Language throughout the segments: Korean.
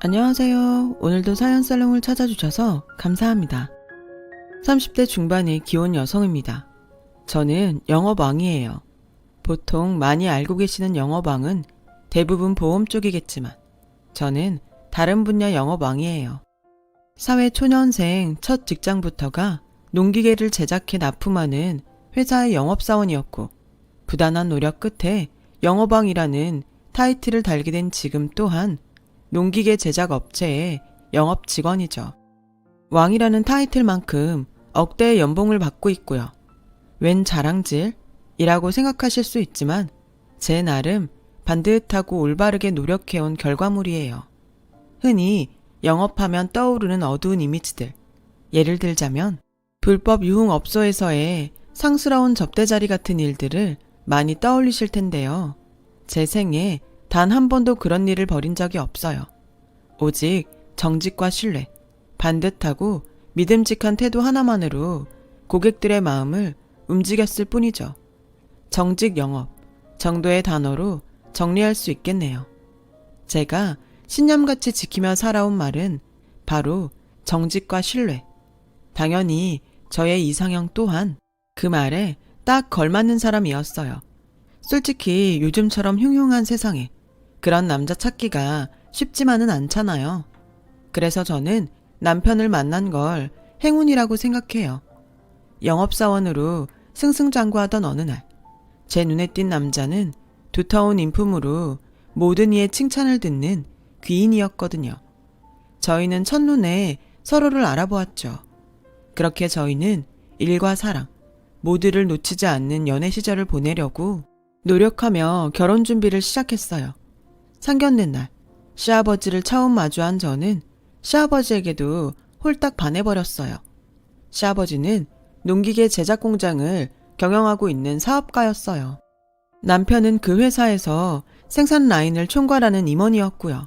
안녕하세요. 오늘도 사연살롱을 찾아주셔서 감사합니다. 30대 중반의 귀여운 여성입니다. 저는 영업왕이에요. 보통 많이 알고 계시는 영업왕은 대부분 보험 쪽이겠지만 저는 다른 분야 영업왕이에요. 사회 초년생 첫 직장부터가 농기계를 제작해 납품하는 회사의 영업사원이었고 부단한 노력 끝에 영업왕이라는 타이틀을 달게 된 지금 또한 농기계 제작 업체의 영업 직원이죠. 왕이라는 타이틀만큼 억대의 연봉을 받고 있고요. 웬 자랑질이라고 생각하실 수 있지만 제 나름 반듯하고 올바르게 노력해온 결과물이에요. 흔히 영업하면 떠오르는 어두운 이미지들. 예를 들자면 불법 유흥업소에서의 상스러운 접대자리 같은 일들을 많이 떠올리실 텐데요. 제 생에 단 한 번도 그런 일을 벌인 적이 없어요. 오직 정직과 신뢰, 반듯하고 믿음직한 태도 하나만으로 고객들의 마음을 움직였을 뿐이죠. 정직 영업 정도의 단어로 정리할 수 있겠네요. 제가 신념같이 지키며 살아온 말은 바로 정직과 신뢰. 당연히 저의 이상형 또한 그 말에 딱 걸맞는 사람이었어요. 솔직히 요즘처럼 흉흉한 세상에 그런 남자 찾기가 쉽지만은 않잖아요. 그래서 저는 남편을 만난 걸 행운이라고 생각해요. 영업사원으로 승승장구하던 어느 날, 제 눈에 띈 남자는 두터운 인품으로 모든 이의 칭찬을 듣는 귀인이었거든요. 저희는 첫눈에 서로를 알아보았죠. 그렇게 저희는 일과 사랑, 모두를 놓치지 않는 연애 시절을 보내려고 노력하며 결혼 준비를 시작했어요. 상견례 날 시아버지를 처음 마주한 저는 시아버지에게도 홀딱 반해버렸어요. 시아버지는 농기계 제작 공장을 경영하고 있는 사업가였어요. 남편은 그 회사에서 생산 라인을 총괄하는 임원이었고요.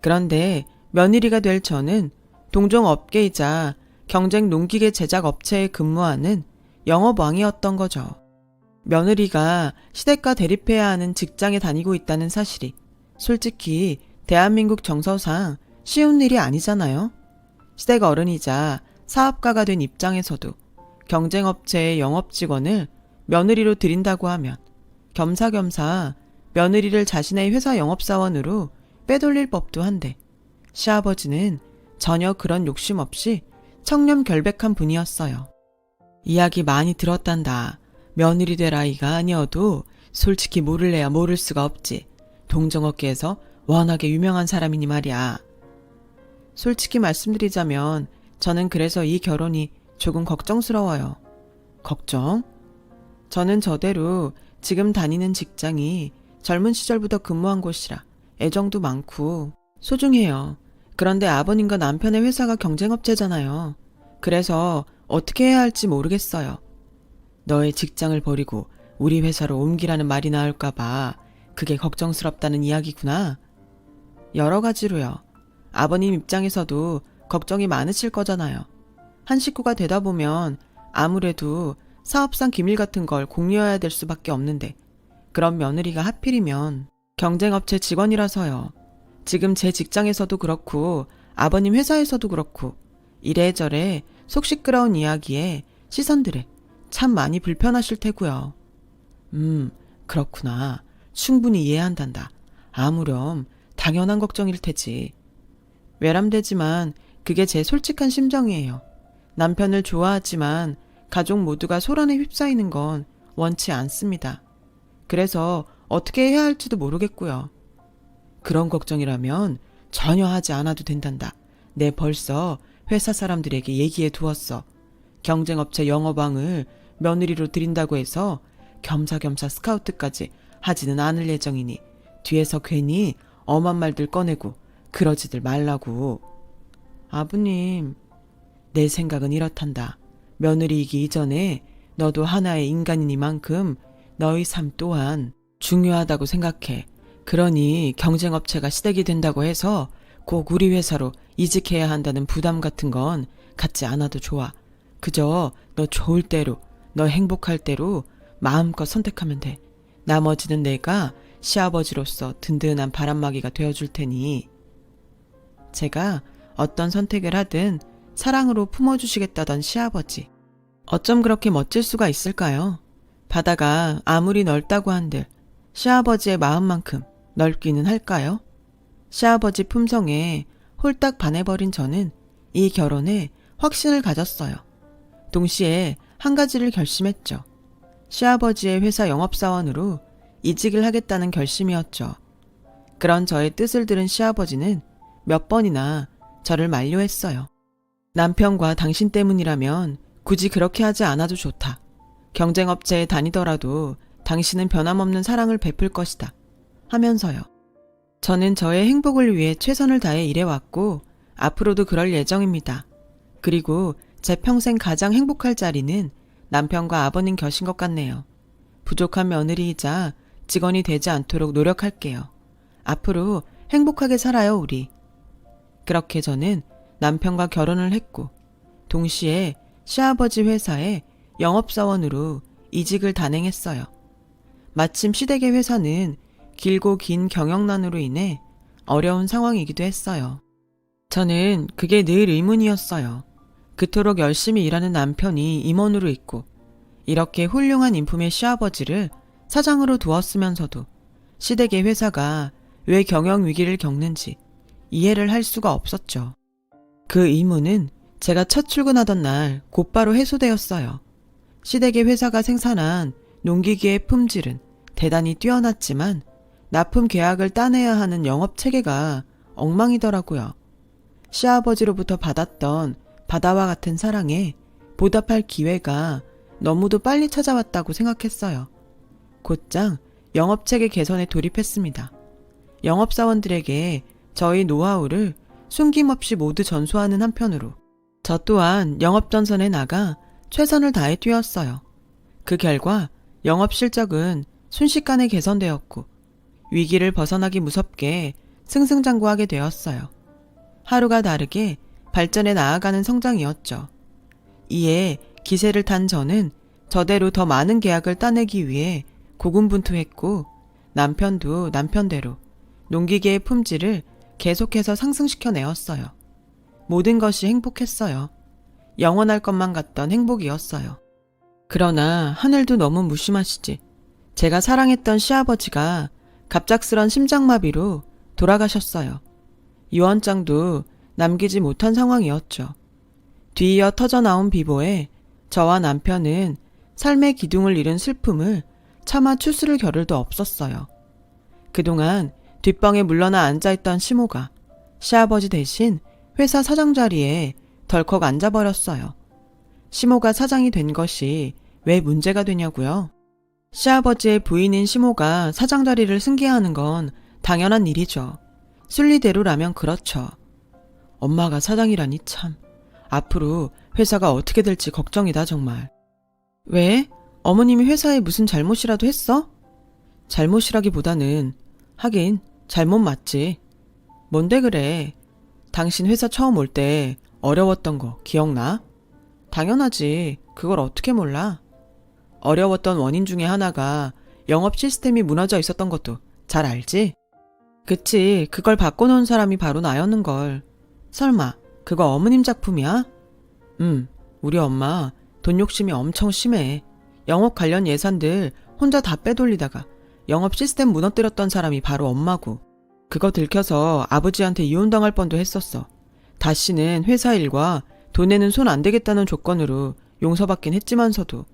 그런데 며느리가 될 저는 동종 업계이자 경쟁 농기계 제작 업체에 근무하는 영업왕이었던 거죠. 며느리가 시댁과 대립해야 하는 직장에 다니고 있다는 사실이 솔직히 대한민국 정서상 쉬운 일이 아니잖아요. 시댁 어른이자 사업가가 된 입장에서도 경쟁업체의 영업직원을 며느리로 들인다고 하면 겸사겸사 며느리를 자신의 회사 영업사원으로 빼돌릴 법도 한데 시아버지는 전혀 그런 욕심 없이 청렴결백한 분이었어요. 이야기 많이 들었단다. 며느리 될 아이가 아니어도 솔직히 모를래야 모를 수가 없지. 동종업계에서 워낙에 유명한 사람이니 말이야. 솔직히 말씀드리자면 저는 그래서 이 결혼이 조금 걱정스러워요. 걱정? 저는 저대로 지금 다니는 직장이 젊은 시절부터 근무한 곳이라 애정도 많고 소중해요. 그런데 아버님과 남편의 회사가 경쟁업체잖아요. 그래서 어떻게 해야 할지 모르겠어요. 너의 직장을 버리고 우리 회사로 옮기라는 말이 나올까봐 그게 걱정스럽다는 이야기구나. 여러 가지로요. 아버님 입장에서도 걱정이 많으실 거잖아요. 한 식구가 되다 보면 아무래도 사업상 기밀 같은 걸 공유해야 될 수밖에 없는데 그런 며느리가 하필이면 경쟁업체 직원이라서요. 지금 제 직장에서도 그렇고 아버님 회사에서도 그렇고 이래저래 속 시끄러운 이야기에 시선들에 참 많이 불편하실 테고요. 그렇구나. 충분히 이해한단다. 아무렴 당연한 걱정일 테지. 외람되지만 그게 제 솔직한 심정이에요. 남편을 좋아하지만 가족 모두가 소란에 휩싸이는 건 원치 않습니다. 그래서 어떻게 해야 할지도 모르겠고요. 그런 걱정이라면 전혀 하지 않아도 된단다. 내 벌써 회사 사람들에게 얘기해 두었어. 경쟁업체 영업왕을 며느리로 들인다고 해서 겸사겸사 스카우트까지 하지는 않을 예정이니 뒤에서 괜히 엄한 말들 꺼내고 그러지들 말라고. 아버님, 내 생각은 이렇단다. 며느리이기 이전에 너도 하나의 인간이니만큼 너의 삶 또한 중요하다고 생각해. 그러니 경쟁업체가 시댁이 된다고 해서 꼭 우리 회사로 이직해야 한다는 부담 같은 건 갖지 않아도 좋아. 그저 너 좋을 대로, 너 행복할 대로 마음껏 선택하면 돼. 나머지는 내가 시아버지로서 든든한 바람막이가 되어줄 테니. 제가 어떤 선택을 하든 사랑으로 품어주시겠다던 시아버지. 어쩜 그렇게 멋질 수가 있을까요? 바다가 아무리 넓다고 한들 시아버지의 마음만큼 넓기는 할까요? 시아버지 품성에 홀딱 반해버린 저는 이 결혼에 확신을 가졌어요. 동시에 한 가지를 결심했죠. 시아버지의 회사 영업사원으로 이직을 하겠다는 결심이었죠. 그런 저의 뜻을 들은 시아버지는 몇 번이나 저를 만류했어요. 남편과 당신 때문이라면 굳이 그렇게 하지 않아도 좋다. 경쟁업체에 다니더라도 당신은 변함없는 사랑을 베풀 것이다. 하면서요. 저는 저의 행복을 위해 최선을 다해 일해왔고 앞으로도 그럴 예정입니다. 그리고 제 평생 가장 행복할 자리는 남편과 아버님 곁인 것 같네요. 부족한 며느리이자 직원이 되지 않도록 노력할게요. 앞으로 행복하게 살아요, 우리. 그렇게 저는 남편과 결혼을 했고 동시에 시아버지 회사에 영업사원으로 이직을 단행했어요. 마침 시댁의 회사는 길고 긴 경영난으로 인해 어려운 상황이기도 했어요. 저는 그게 늘 의문이었어요. 그토록 열심히 일하는 남편이 임원으로 있고 이렇게 훌륭한 인품의 시아버지를 사장으로 두었으면서도 시댁의 회사가 왜 경영 위기를 겪는지 이해를 할 수가 없었죠. 그 의문은 제가 첫 출근하던 날 곧바로 해소되었어요. 시댁의 회사가 생산한 농기계의 품질은 대단히 뛰어났지만 납품 계약을 따내야 하는 영업 체계가 엉망이더라고요. 시아버지로부터 받았던 바다와 같은 사랑에 보답할 기회가 너무도 빨리 찾아왔다고 생각했어요. 곧장 영업체계 개선에 돌입했습니다. 영업사원들에게 저희 노하우를 숨김없이 모두 전수하는 한편으로 저 또한 영업전선에 나가 최선을 다해 뛰었어요. 그 결과 영업 실적은 순식간에 개선되었고 위기를 벗어나기 무섭게 승승장구하게 되었어요. 하루가 다르게 발전해 나아가는 성장이었죠. 이에 기세를 탄 저는 저대로 더 많은 계약을 따내기 위해 고군분투했고 남편도 남편대로 농기계의 품질을 계속해서 상승시켜내었어요. 모든 것이 행복했어요. 영원할 것만 같던 행복이었어요. 그러나 하늘도 너무 무심하시지. 제가 사랑했던 시아버지가 갑작스런 심장마비로 돌아가셨어요. 유언장도 남기지 못한 상황이었죠. 뒤이어 터져나온 비보에 저와 남편은 삶의 기둥을 잃은 슬픔을 차마 추스를 겨를도 없었어요. 그동안 뒷방에 물러나 앉아있던 시모가 시아버지 대신 회사 사장 자리에 덜컥 앉아버렸어요. 시모가 사장이 된 것이 왜 문제가 되냐고요? 시아버지의 부인인 시모가 사장 자리를 승계하는 건 당연한 일이죠. 순리대로라면 그렇죠. 엄마가 사장이라니 참. 앞으로 회사가 어떻게 될지 걱정이다 정말. 왜? 어머님이 회사에 무슨 잘못이라도 했어? 잘못이라기보다는 하긴 잘못 맞지. 뭔데 그래? 당신 회사 처음 올 때 어려웠던 거 기억나? 당연하지. 그걸 어떻게 몰라? 어려웠던 원인 중에 하나가 영업 시스템이 무너져 있었던 것도 잘 알지? 그치. 그걸 바꿔놓은 사람이 바로 나였는걸. 설마 그거 어머님 작품이야? 우리 엄마 돈 욕심이 엄청 심해. 영업 관련 예산들 혼자 다 빼돌리다가 영업 시스템 무너뜨렸던 사람이 바로 엄마고 그거 들켜서 아버지한테 이혼당할 뻔도 했었어. 다시는 회사 일과 돈에는 손 안 대겠다는 조건으로 용서받긴 했지만서도.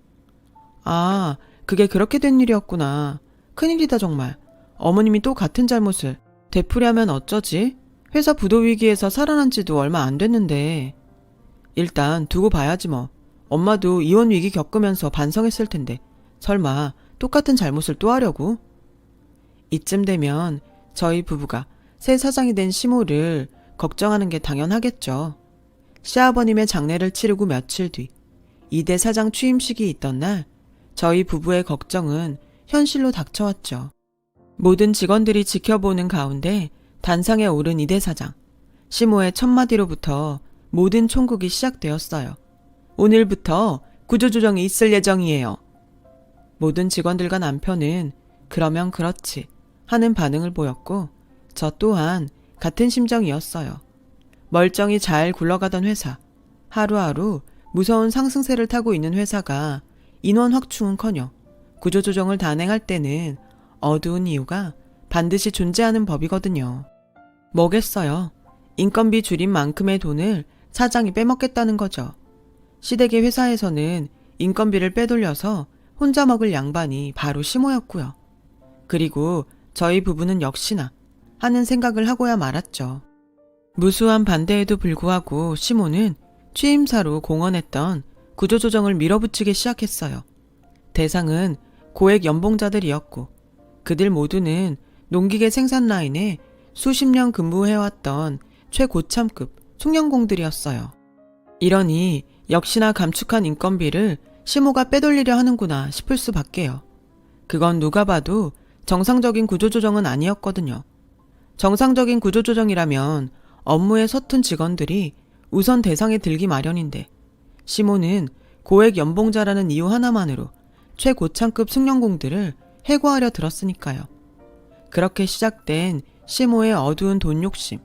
아, 그게 그렇게 된 일이었구나. 큰일이다 정말. 어머님이 또 같은 잘못을 되풀이하면 어쩌지? 회사 부도 위기에서 살아난 지도 얼마 안 됐는데. 일단 두고 봐야지 뭐. 엄마도 이혼 위기 겪으면서 반성했을 텐데 설마 똑같은 잘못을 또 하려고? 이쯤 되면 저희 부부가 새 사장이 된 시모를 걱정하는 게 당연하겠죠. 시아버님의 장례를 치르고 며칠 뒤 2대 사장 취임식이 있던 날 저희 부부의 걱정은 현실로 닥쳐왔죠. 모든 직원들이 지켜보는 가운데 단상에 오른 2대 사장. 시모의 첫마디로부터 모든 총국이 시작되었어요. 오늘부터 구조조정이 있을 예정이에요. 모든 직원들과 남편은 그러면 그렇지 하는 반응을 보였고 저 또한 같은 심정이었어요. 멀쩡히 잘 굴러가던 회사, 하루하루 무서운 상승세를 타고 있는 회사가 인원 확충은커녕 구조조정을 단행할 때는 어두운 이유가 반드시 존재하는 법이거든요. 뭐겠어요. 인건비 줄인 만큼의 돈을 사장이 빼먹겠다는 거죠. 시댁의 회사에서는 인건비를 빼돌려서 혼자 먹을 양반이 바로 시모였고요. 그리고 저희 부부는 역시나 하는 생각을 하고야 말았죠. 무수한 반대에도 불구하고 시모는 취임사로 공언했던 구조조정을 밀어붙이기 시작했어요. 대상은 고액 연봉자들이었고 그들 모두는 농기계 생산 라인에 수십 년 근무해왔던 최고참급 숙련공들이었어요. 이러니 역시나 감축한 인건비를 시모가 빼돌리려 하는구나 싶을 수밖에요. 그건 누가 봐도 정상적인 구조조정은 아니었거든요. 정상적인 구조조정이라면 업무에 서툰 직원들이 우선 대상에 들기 마련인데 시모는 고액 연봉자라는 이유 하나만으로 최고참급 숙련공들을 해고하려 들었으니까요. 그렇게 시작된 시모의 어두운 돈 욕심,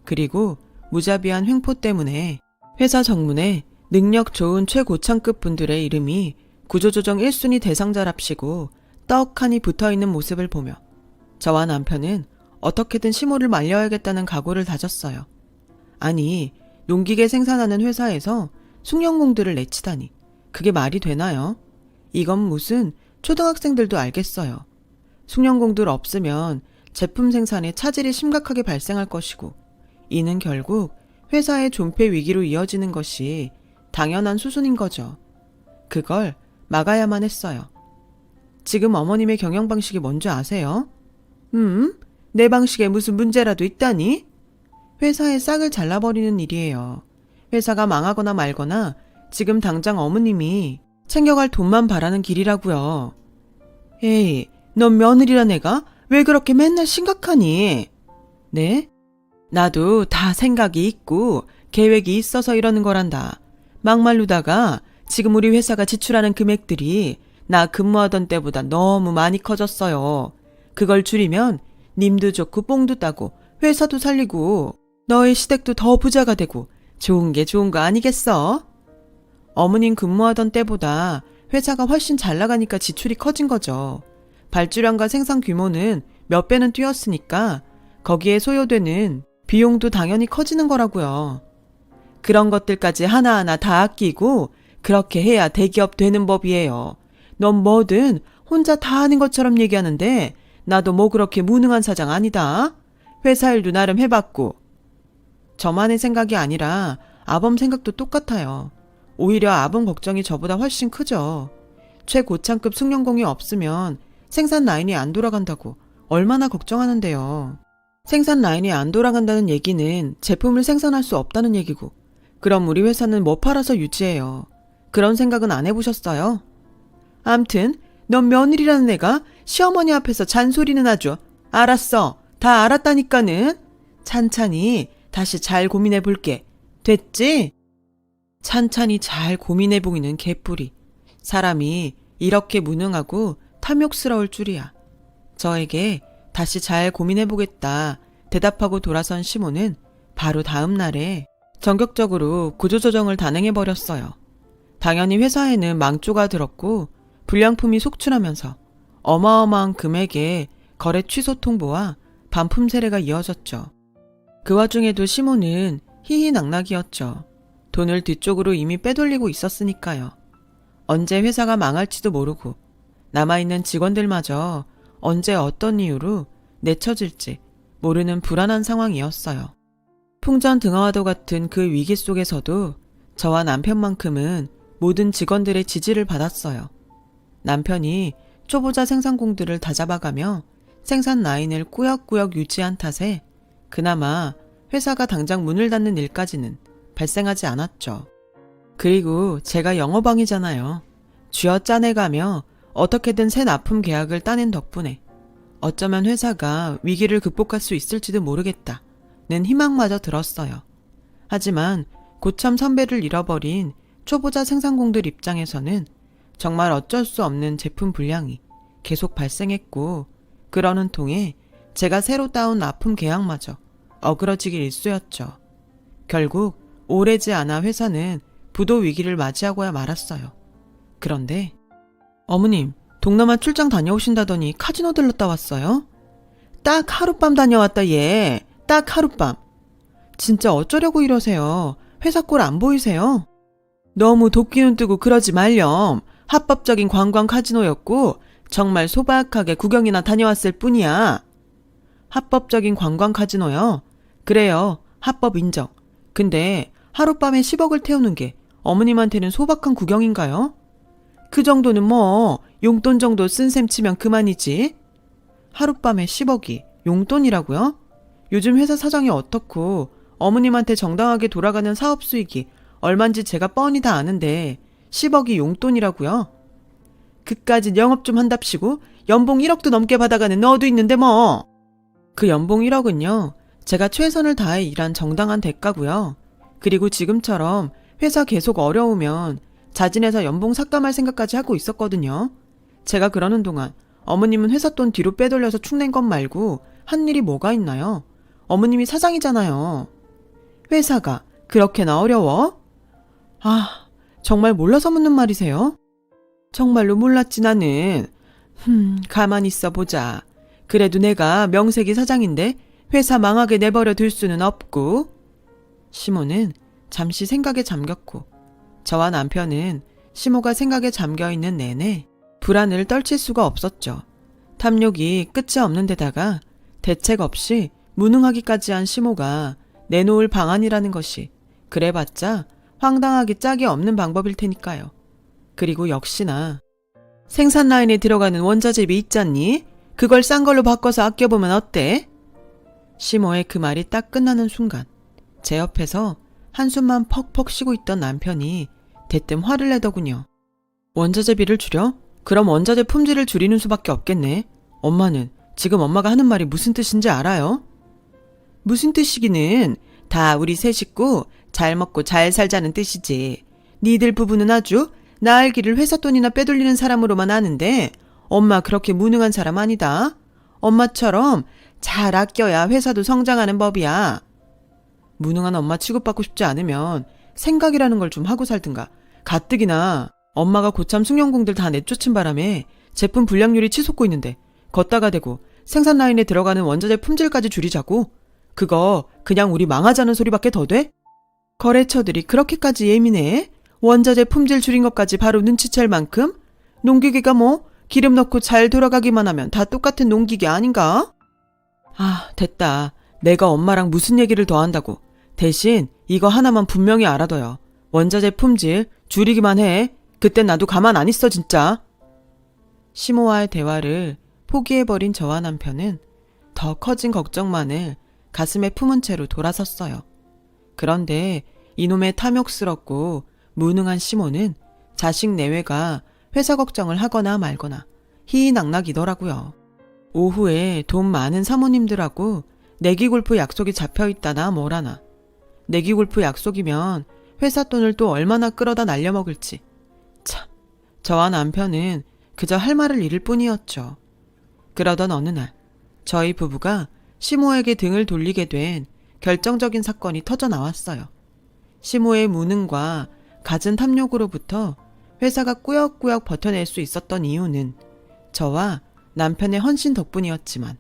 그리고 무자비한 횡포 때문에 회사 정문에 능력 좋은 최고참급 분들의 이름이 구조조정 1순위 대상자랍시고 떡하니 붙어있는 모습을 보며 저와 남편은 어떻게든 시모를 말려야겠다는 각오를 다졌어요. 아니, 농기계 생산하는 회사에서 숙련공들을 내치다니 그게 말이 되나요? 이건 무슨 초등학생들도 알겠어요. 숙련공들 없으면 제품 생산에 차질이 심각하게 발생할 것이고 이는 결국 회사의 존폐 위기로 이어지는 것이 당연한 수순인 거죠. 그걸 막아야만 했어요. 지금 어머님의 경영 방식이 뭔지 아세요? 내 방식에 무슨 문제라도 있다니? 회사의 싹을 잘라버리는 일이에요. 회사가 망하거나 말거나 지금 당장 어머님이 챙겨갈 돈만 바라는 길이라고요. 에이, 넌 며느리란 애가 왜 그렇게 맨날 심각하니? 네? 나도 다 생각이 있고 계획이 있어서 이러는 거란다. 막말로다가 지금 우리 회사가 지출하는 금액들이 나 근무하던 때보다 너무 많이 커졌어요. 그걸 줄이면 님도 좋고 뽕도 따고 회사도 살리고 너의 시댁도 더 부자가 되고 좋은 게 좋은 거 아니겠어? 어머님 근무하던 때보다 회사가 훨씬 잘 나가니까 지출이 커진 거죠. 발주량과 생산 규모는 몇 배는 뛰었으니까 거기에 소요되는 비용도 당연히 커지는 거라고요. 그런 것들까지 하나하나 다 아끼고 그렇게 해야 대기업 되는 법이에요. 넌 뭐든 혼자 다 하는 것처럼 얘기하는데 나도 뭐 그렇게 무능한 사장 아니다. 회사 일도 나름 해봤고. 저만의 생각이 아니라 아범 생각도 똑같아요. 오히려 아범 걱정이 저보다 훨씬 크죠. 최고참급 숙련공이 없으면 생산 라인이 안 돌아간다고 얼마나 걱정하는데요. 생산 라인이 안 돌아간다는 얘기는 제품을 생산할 수 없다는 얘기고 그럼 우리 회사는 뭐 팔아서 유지해요. 그런 생각은 안 해보셨어요? 암튼 넌 며느리라는 애가 시어머니 앞에서 잔소리는 아주 알았어. 다 알았다니까는. 찬찬히 다시 잘 고민해볼게. 됐지? 찬찬히 잘 고민해보기는 개뿔이. 사람이 이렇게 무능하고 탐욕스러울 줄이야. 저에게 다시 잘 고민해보겠다 대답하고 돌아선 시모는 바로 다음 날에 전격적으로 구조조정을 단행해버렸어요. 당연히 회사에는 망조가 들었고 불량품이 속출하면서 어마어마한 금액의 거래 취소 통보와 반품 세례가 이어졌죠. 그 와중에도 시모는 희희낙낙이었죠. 돈을 뒤쪽으로 이미 빼돌리고 있었으니까요. 언제 회사가 망할지도 모르고 남아있는 직원들마저 언제 어떤 이유로 내쳐질지 모르는 불안한 상황이었어요. 풍전등화와도 같은 그 위기 속에서도 저와 남편만큼은 모든 직원들의 지지를 받았어요. 남편이 초보자 생산공들을 다잡아가며 생산 라인을 꾸역꾸역 유지한 탓에 그나마 회사가 당장 문을 닫는 일까지는 발생하지 않았죠. 그리고 제가 영어방이잖아요. 쥐어짜내가며 어떻게든 새 납품 계약을 따낸 덕분에 어쩌면 회사가 위기를 극복할 수 있을지도 모르겠다는 희망마저 들었어요. 하지만 고참 선배를 잃어버린 초보자 생산공들 입장에서는 정말 어쩔 수 없는 제품 불량이 계속 발생했고 그러는 통에 제가 새로 따온 납품 계약마저 어그러지기 일쑤였죠. 결국 오래지 않아 회사는 부도 위기를 맞이하고야 말았어요. 그런데 어머님, 동남아 출장 다녀오신다더니 카지노 들렀다 왔어요? 딱 하룻밤 다녀왔다 얘. 딱 하룻밤. 진짜 어쩌려고 이러세요? 회사 꼴 안 보이세요? 너무 도끼눈 뜨고 그러지 말렴. 합법적인 관광 카지노였고 정말 소박하게 구경이나 다녀왔을 뿐이야. 합법적인 관광 카지노요? 그래요. 합법 인정. 근데 하룻밤에 10억을 태우는 게 어머님한테는 소박한 구경인가요? 그 정도는 뭐 용돈 정도 쓴 셈 치면 그만이지. 하룻밤에 10억이 용돈이라고요? 요즘 회사 사정이 어떻고 어머님한테 정당하게 돌아가는 사업 수익이 얼만지 제가 뻔히 다 아는데 10억이 용돈이라고요? 그까짓 영업 좀 한답시고 연봉 1억도 넘게 받아가는 너도 있는데 뭐. 그 연봉 1억은요. 제가 최선을 다해 일한 정당한 대가고요. 그리고 지금처럼 회사 계속 어려우면 자진해서 연봉 삭감할 생각까지 하고 있었거든요. 제가 그러는 동안 어머님은 회사 돈 뒤로 빼돌려서 축낸 것 말고 한 일이 뭐가 있나요? 어머님이 사장이잖아요. 회사가 그렇게나 어려워? 아, 정말 몰라서 묻는 말이세요? 정말로 몰랐지 나는. 가만히 있어 보자. 그래도 내가 명색이 사장인데 회사 망하게 내버려 둘 수는 없고. 시모는 잠시 생각에 잠겼고 저와 남편은 시모가 생각에 잠겨있는 내내 불안을 떨칠 수가 없었죠. 탐욕이 끝이 없는 데다가 대책 없이 무능하기까지 한 시모가 내놓을 방안이라는 것이 그래봤자 황당하기 짝이 없는 방법일 테니까요. 그리고 역시나 생산 라인에 들어가는 원자재비 있잖니? 그걸 싼 걸로 바꿔서 아껴보면 어때? 시모의 그 말이 딱 끝나는 순간 제 옆에서 한숨만 퍽퍽 쉬고 있던 남편이 대뜸 화를 내더군요. 원자재비를 줄여? 그럼 원자재 품질을 줄이는 수밖에 없겠네. 엄마는 지금 엄마가 하는 말이 무슨 뜻인지 알아요? 무슨 뜻이기는 다 우리 세 식구 잘 먹고 잘 살자는 뜻이지. 니들 부부는 아주 나 알기를 회사 돈이나 빼돌리는 사람으로만 아는데 엄마 그렇게 무능한 사람 아니다. 엄마처럼 잘 아껴야 회사도 성장하는 법이야. 무능한 엄마 취급받고 싶지 않으면 생각이라는 걸 좀 하고 살든가. 가뜩이나 엄마가 고참 숙련공들 다 내쫓은 바람에 제품 불량률이 치솟고 있는데 걷다가 대고 생산 라인에 들어가는 원자재 품질까지 줄이자고? 그거 그냥 우리 망하자는 소리밖에 더 돼? 거래처들이 그렇게까지 예민해? 원자재 품질 줄인 것까지 바로 눈치챌 만큼? 농기계가 뭐 기름 넣고 잘 돌아가기만 하면 다 똑같은 농기계 아닌가? 아, 됐다. 내가 엄마랑 무슨 얘기를 더 한다고. 대신 이거 하나만 분명히 알아둬요. 원자재 품질 줄이기만 해. 그땐 나도 가만 안 있어 진짜. 시모와의 대화를 포기해버린 저와 남편은 더 커진 걱정만을 가슴에 품은 채로 돌아섰어요. 그런데 이놈의 탐욕스럽고 무능한 시모는 자식 내외가 회사 걱정을 하거나 말거나 희희낙낙이더라고요. 오후에 돈 많은 사모님들하고 내기골프 약속이 잡혀있다나 뭐라나. 내기골프 약속이면 회사 돈을 또 얼마나 끌어다 날려먹을지. 참, 저와 남편은 그저 할 말을 잃을 뿐이었죠. 그러던 어느 날 저희 부부가 시모에게 등을 돌리게 된 결정적인 사건이 터져 나왔어요. 시모의 무능과 갖은 탐욕으로부터 회사가 꾸역꾸역 버텨낼 수 있었던 이유는 저와 남편의 헌신 덕분이었지만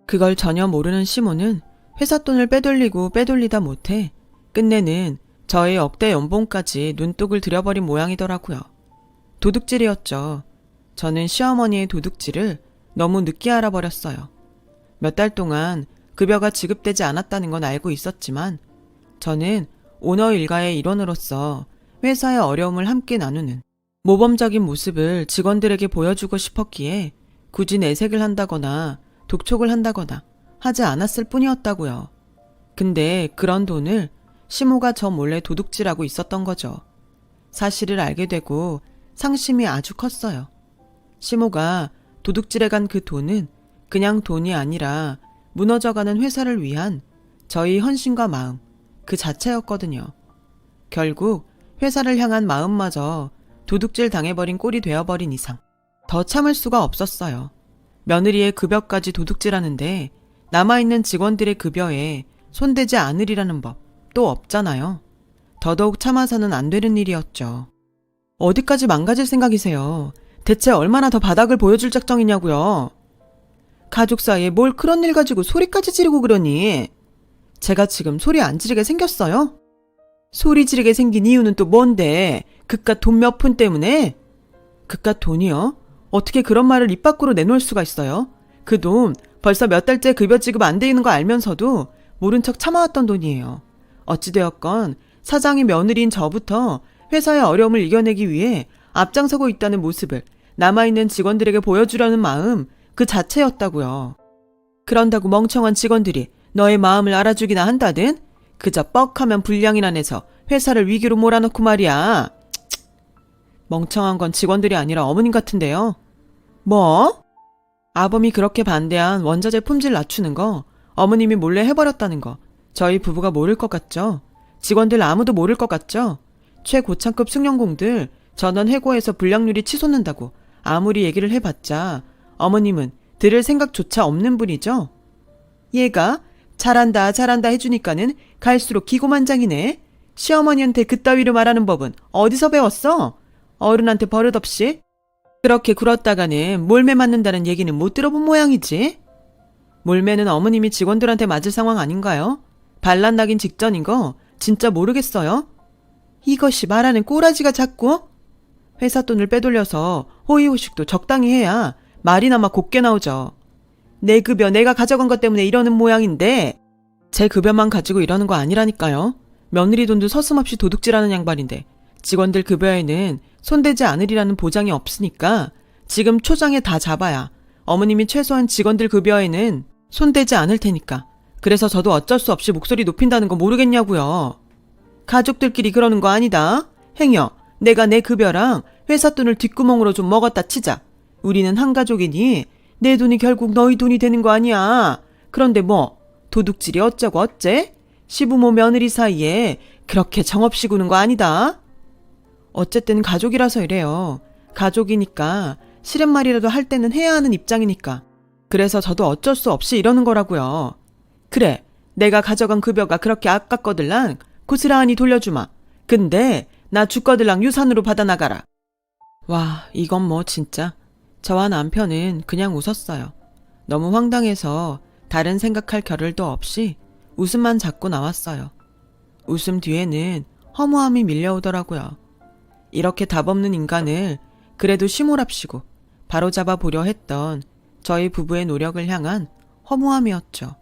그걸 전혀 모르는 시모는 회사 돈을 빼돌리고 빼돌리다 못해 끝내는 저의 억대 연봉까지 눈독을 들여버린 모양이더라고요. 도둑질이었죠. 저는 시어머니의 도둑질을 너무 늦게 알아버렸어요. 몇 달 동안 급여가 지급되지 않았다는 건 알고 있었지만 저는 오너 일가의 일원으로서 회사의 어려움을 함께 나누는 모범적인 모습을 직원들에게 보여주고 싶었기에 굳이 내색을 한다거나 독촉을 한다거나 하지 않았을 뿐이었다고요. 근데 그런 돈을 시모가 저 몰래 도둑질하고 있었던 거죠. 사실을 알게 되고 상심이 아주 컸어요. 시모가 도둑질해 간 그 돈은 그냥 돈이 아니라 무너져가는 회사를 위한 저희 헌신과 마음 그 자체였거든요. 결국 회사를 향한 마음마저 도둑질 당해버린 꼴이 되어버린 이상 더 참을 수가 없었어요. 며느리의 급여까지 도둑질하는데 남아있는 직원들의 급여에 손대지 않으리라는 법 또 없잖아요. 더더욱 참아서는 안 되는 일이었죠. 어디까지 망가질 생각이세요? 대체 얼마나 더 바닥을 보여줄 작정이냐고요? 가족 사이에 뭘 그런 일 가지고 소리까지 지르고 그러니? 제가 지금 소리 안 지르게 생겼어요? 소리 지르게 생긴 이유는 또 뭔데? 그깟 돈 몇 푼 때문에? 그깟 돈이요? 어떻게 그런 말을 입 밖으로 내놓을 수가 있어요? 그 돈 벌써 몇 달째 급여 지급 안 돼 있는 거 알면서도 모른 척 참아왔던 돈이에요. 어찌되었건 사장이 며느리인 저부터 회사의 어려움을 이겨내기 위해 앞장서고 있다는 모습을 남아있는 직원들에게 보여주려는 마음 그 자체였다고요. 그런다고 멍청한 직원들이 너의 마음을 알아주기나 한다든? 그저 뻑하면 불량이나 내서 회사를 위기로 몰아넣고 말이야. 멍청한 건 직원들이 아니라 어머님 같은데요. 뭐? 아범이 그렇게 반대한 원자재 품질 낮추는 거 어머님이 몰래 해버렸다는 거 저희 부부가 모를 것 같죠? 직원들 아무도 모를 것 같죠? 최고창급 승용공들 전원 해고해서 불량률이 치솟는다고 아무리 얘기를 해봤자 어머님은 들을 생각조차 없는 분이죠? 얘가 잘한다 잘한다 해주니까는 갈수록 기고만장이네. 시어머니한테 그따위로 말하는 법은 어디서 배웠어? 어른한테 버릇없이? 그렇게 굴었다가는 몰매 맞는다는 얘기는 못 들어본 모양이지. 몰매는 어머님이 직원들한테 맞을 상황 아닌가요? 반란 나긴 직전인 거 진짜 모르겠어요? 이것이 말하는 꼬라지가 자꾸? 회사 돈을 빼돌려서 호의호식도 적당히 해야 말이나마 곱게 나오죠. 내 급여 내가 가져간 것 때문에 이러는 모양인데 제 급여만 가지고 이러는 거 아니라니까요. 며느리 돈도 서슴없이 도둑질하는 양반인데 직원들 급여에는 손대지 않으리라는 보장이 없으니까 지금 초장에 다 잡아야 어머님이 최소한 직원들 급여에는 손대지 않을 테니까. 그래서 저도 어쩔 수 없이 목소리 높인다는 거 모르겠냐고요. 가족들끼리 그러는 거 아니다. 행여 내가 내 급여랑 회사 돈을 뒷구멍으로 좀 먹었다 치자. 우리는 한 가족이니 내 돈이 결국 너희 돈이 되는 거 아니야. 그런데 뭐 도둑질이 어쩌고 어째? 시부모 며느리 사이에 그렇게 정없이 구는 거 아니다. 어쨌든 가족이라서 이래요. 가족이니까 싫은 말이라도 할 때는 해야 하는 입장이니까. 그래서 저도 어쩔 수 없이 이러는 거라고요. 그래, 내가 가져간 급여가 그렇게 아깝거들랑 고스란히 돌려주마. 근데 나 주거들랑 유산으로 받아나가라. 와, 이건 뭐 진짜. 저와 남편은 그냥 웃었어요. 너무 황당해서 다른 생각할 겨를도 없이 웃음만 자꾸 나왔어요. 웃음 뒤에는 허무함이 밀려오더라고요. 이렇게 답없는 인간을 그래도 시몰합시고 바로잡아 보려 했던 저희 부부의 노력을 향한 허무함이었죠.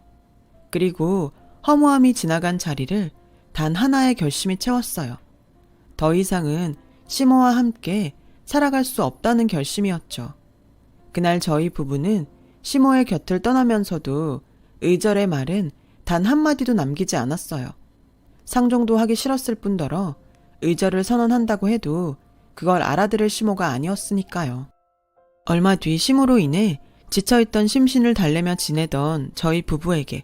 그리고 허무함이 지나간 자리를 단 하나의 결심이 채웠어요. 더 이상은 시모와 함께 살아갈 수 없다는 결심이었죠. 그날 저희 부부는 시모의 곁을 떠나면서도 의절의 말은 단 한마디도 남기지 않았어요. 상종도 하기 싫었을 뿐더러 의절을 선언한다고 해도 그걸 알아들을 시모가 아니었으니까요. 얼마 뒤 시모로 인해 지쳐있던 심신을 달래며 지내던 저희 부부에게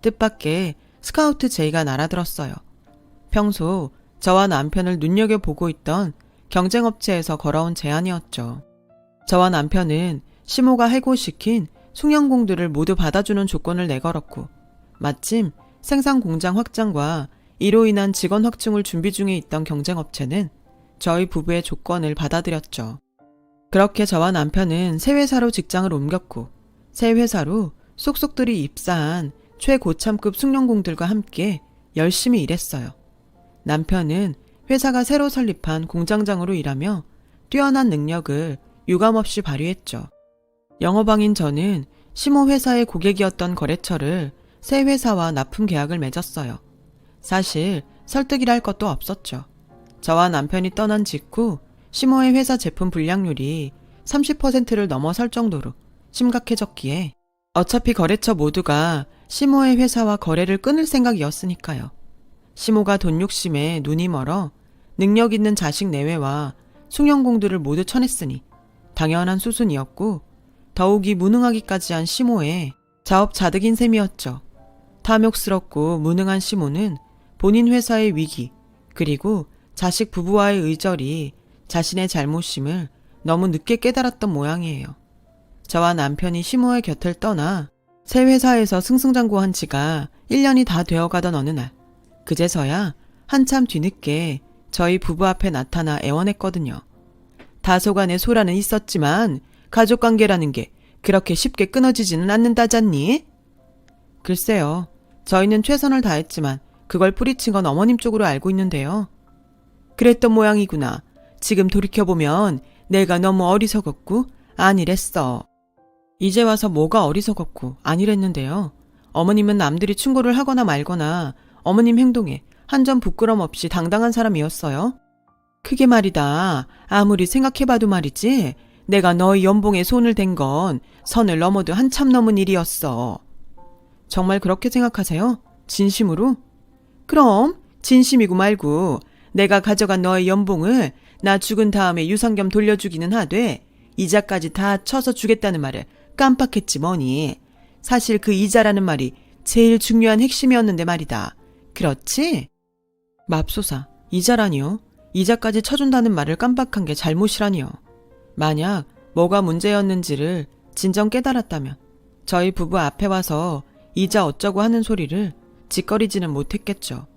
뜻밖의 스카우트 제의가 날아들었어요. 평소 저와 남편을 눈여겨보고 있던 경쟁업체에서 걸어온 제안이었죠. 저와 남편은 시모가 해고시킨 숭늉공들을 모두 받아주는 조건을 내걸었고 마침 생산공장 확장과 이로 인한 직원 확충을 준비 중에 있던 경쟁업체는 저희 부부의 조건을 받아들였죠. 그렇게 저와 남편은 새 회사로 직장을 옮겼고 새 회사로 쏙쏙들이 입사한 최고참급 숭늉공들과 함께 열심히 일했어요. 남편은 회사가 새로 설립한 공장장으로 일하며 뛰어난 능력을 유감없이 발휘했죠. 영업왕인 저는 시모 회사의 고객이었던 거래처를 새 회사와 납품 계약을 맺었어요. 사실 설득이라 할 것도 없었죠. 저와 남편이 떠난 직후 시모의 회사 제품 불량률이 30%를 넘어설 정도로 심각해졌기에 어차피 거래처 모두가 시모의 회사와 거래를 끊을 생각이었으니까요. 시모가 돈 욕심에 눈이 멀어 능력 있는 자식 내외와 숭늉공들을 모두 쳐냈으니 당연한 수순이었고 더욱이 무능하기까지 한 시모의 자업자득인 셈이었죠. 탐욕스럽고 무능한 시모는 본인 회사의 위기 그리고 자식 부부와의 의절이 자신의 잘못임을 너무 늦게 깨달았던 모양이에요. 저와 남편이 시모의 곁을 떠나 새 회사에서 승승장구한 지가 1년이 다 되어가던 어느 날 그제서야 한참 뒤늦게 저희 부부 앞에 나타나 애원했거든요. 다소간의 소란은 있었지만 가족관계라는 게 그렇게 쉽게 끊어지지는 않는다잖니? 글쎄요. 저희는 최선을 다했지만 그걸 뿌리친 건 어머님 쪽으로 알고 있는데요. 그랬던 모양이구나. 지금 돌이켜보면 내가 너무 어리석었고 아니랬어. 이제 와서 뭐가 어리석었고 아니랬는데요. 어머님은 남들이 충고를 하거나 말거나 어머님 행동에 한 점 부끄럼 없이 당당한 사람이었어요. 그게 말이다. 아무리 생각해봐도 말이지. 내가 너희 연봉에 손을 댄 건 선을 넘어도 한참 넘은 일이었어. 정말 그렇게 생각하세요? 진심으로? 그럼 진심이고 말고 내가 가져간 너의 연봉을 나 죽은 다음에 유상겸 돌려주기는 하되 이자까지 다 쳐서 주겠다는 말을 깜빡했지 뭐니. 사실 그 이자라는 말이 제일 중요한 핵심이었는데 말이다. 그렇지? 맙소사, 이자라니요? 이자까지 쳐준다는 말을 깜빡한 게 잘못이라니요. 만약 뭐가 문제였는지를 진정 깨달았다면 저희 부부 앞에 와서 이자 어쩌고 하는 소리를 짓거리지는 못했겠죠.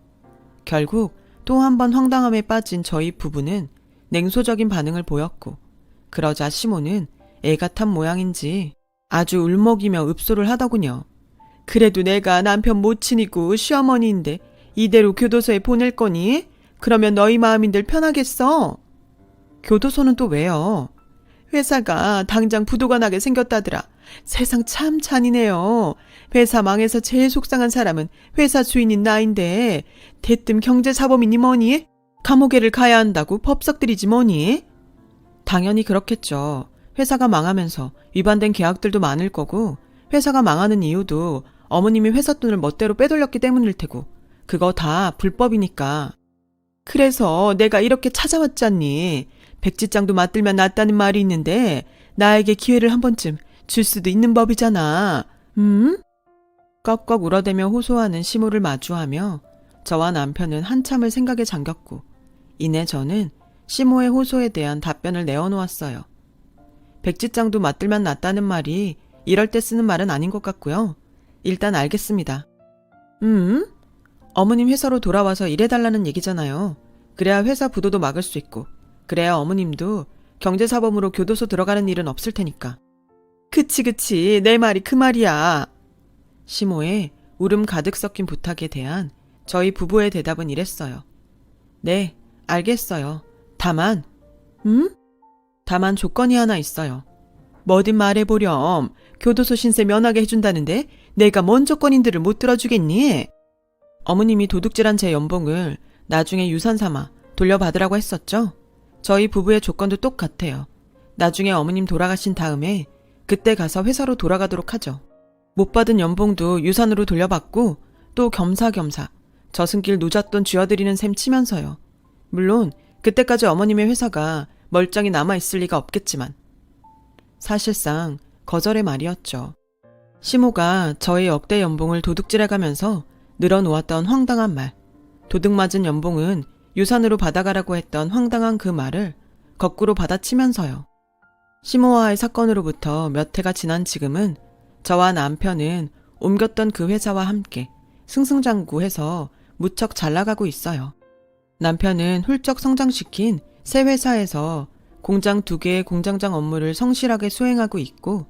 결국 또 한 번 황당함에 빠진 저희 부부는 냉소적인 반응을 보였고 그러자 시모는 애가 탄 모양인지 아주 울먹이며 읍소를 하더군요. 그래도 내가 남편 모친이고 시어머니인데 이대로 교도소에 보낼 거니? 그러면 너희 마음인들 편하겠어? 교도소는 또 왜요? 회사가 당장 부도가 나게 생겼다더라. 세상 참 잔인해요. 회사 망해서 제일 속상한 사람은 회사 주인인 나인데 대뜸 경제사범이니 뭐니? 감옥에를 가야 한다고 법석들이지 뭐니? 당연히 그렇겠죠. 회사가 망하면서 위반된 계약들도 많을 거고 회사가 망하는 이유도 어머님이 회사 돈을 멋대로 빼돌렸기 때문일 테고 그거 다 불법이니까. 그래서 내가 이렇게 찾아왔잖니. 백지장도 맞들면 낫다는 말이 있는데 나에게 기회를 한 번쯤 줄 수도 있는 법이잖아. 꺽꺽 울어대며 호소하는 시모를 마주하며 저와 남편은 한참을 생각에 잠겼고 이내 저는 시모의 호소에 대한 답변을 내어놓았어요. 백지장도 맞들면 낫다는 말이 이럴 때 쓰는 말은 아닌 것 같고요. 일단 알겠습니다. 어머님 회사로 돌아와서 일해달라는 얘기잖아요. 그래야 회사 부도도 막을 수 있고 그래야 어머님도 경제사범으로 교도소 들어가는 일은 없을 테니까. 그치 내 말이 그 말이야. 시모의 울음 가득 섞인 부탁에 대한 저희 부부의 대답은 이랬어요. 네, 알겠어요. 다만 다만 조건이 하나 있어요. 뭐든 말해보렴. 교도소 신세 면하게 해준다는데 내가 뭔 조건인들을 못 들어주겠니? 어머님이 도둑질한 제 연봉을 나중에 유산 삼아 돌려받으라고 했었죠? 저희 부부의 조건도 똑같아요. 나중에 어머님 돌아가신 다음에 그때 가서 회사로 돌아가도록 하죠. 못 받은 연봉도 유산으로 돌려받고 또 겸사겸사 저승길 노잣돈 쥐어드리는 셈 치면서요. 물론 그때까지 어머님의 회사가 멀쩡히 남아있을 리가 없겠지만 사실상 거절의 말이었죠. 시모가 저의 역대 연봉을 도둑질해가면서 늘어놓았던 황당한 말, 도둑맞은 연봉은 유산으로 받아가라고 했던 황당한 그 말을 거꾸로 받아치면서요. 시모와의 사건으로부터 몇 해가 지난 지금은 저와 남편은 옮겼던 그 회사와 함께 승승장구해서 무척 잘 나가고 있어요. 남편은 훌쩍 성장시킨 새 회사에서 공장 2개의 공장장 업무를 성실하게 수행하고 있고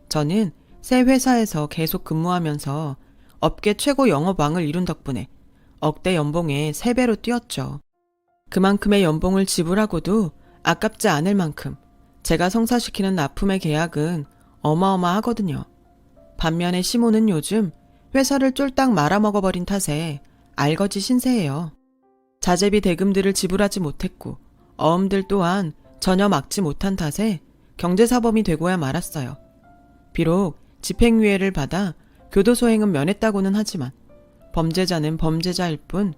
저는 새 회사에서 계속 근무하면서 업계 최고 영업왕을 이룬 덕분에 억대 연봉에 3배로 뛰었죠. 그만큼의 연봉을 지불하고도 아깝지 않을 만큼 제가 성사시키는 납품의 계약은 어마어마하거든요. 반면에 시모는 요즘 회사를 쫄딱 말아먹어버린 탓에 알거지 신세예요. 자재비 대금들을 지불하지 못했고 어음들 또한 전혀 막지 못한 탓에 경제사범이 되고야 말았어요. 비록 집행유예를 받아 교도소행은 면했다고는 하지만 범죄자는 범죄자일 뿐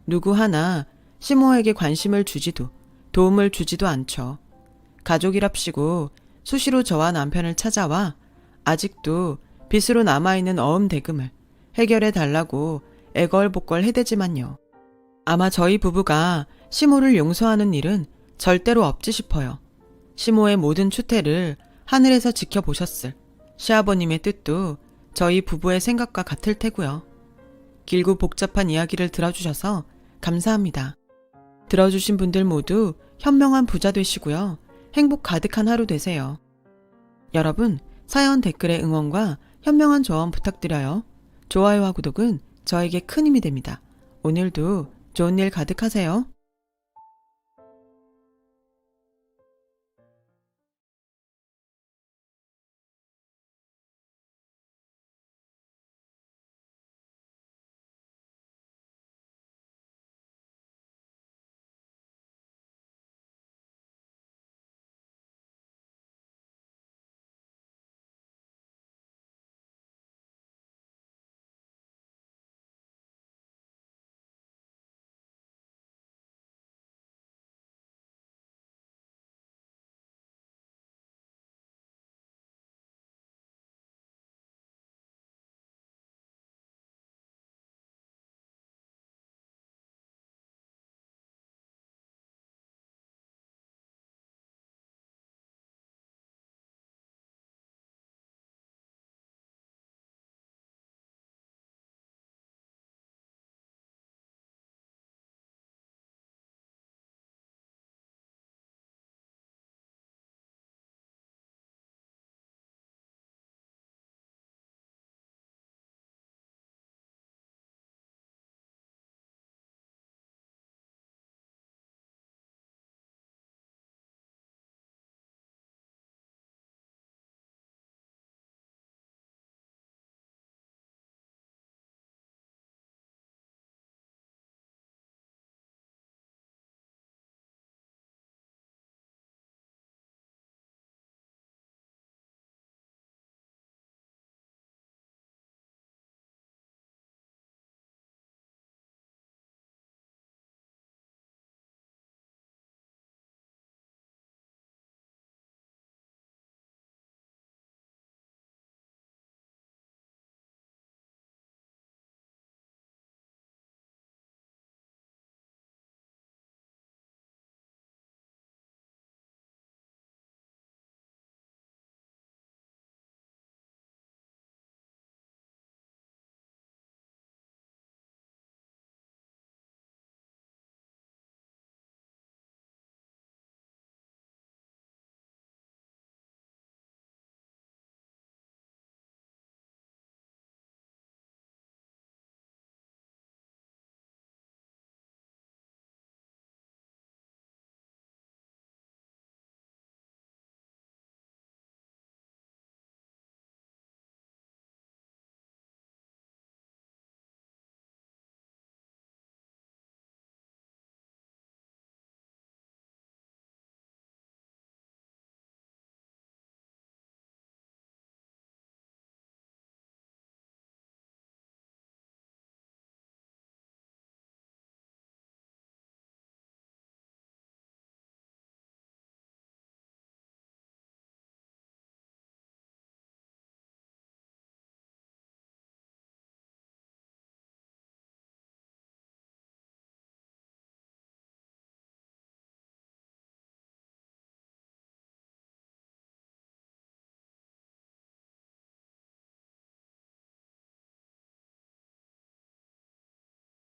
누구 하나 시모에게 관심을 주지도 도움을 주지도 않죠. 가족이랍시고 수시로 저와 남편을 찾아와 아직도 빚으로 남아있는 어음 대금을 해결해 달라고 애걸복걸 해대지만요. 아마 저희 부부가 시모를 용서하는 일은 절대로 없지 싶어요. 시모의 모든 추태를 하늘에서 지켜보셨을 시아버님의 뜻도 저희 부부의 생각과 같을 테고요. 길고 복잡한 이야기를 들어주셔서 감사합니다. 들어주신 분들 모두 현명한 부자 되시고요. 행복 가득한 하루 되세요. 여러분, 사연 댓글에 응원과 현명한 조언 부탁드려요. 좋아요와 구독은 저에게 큰 힘이 됩니다. 오늘도 좋은 일 가득하세요.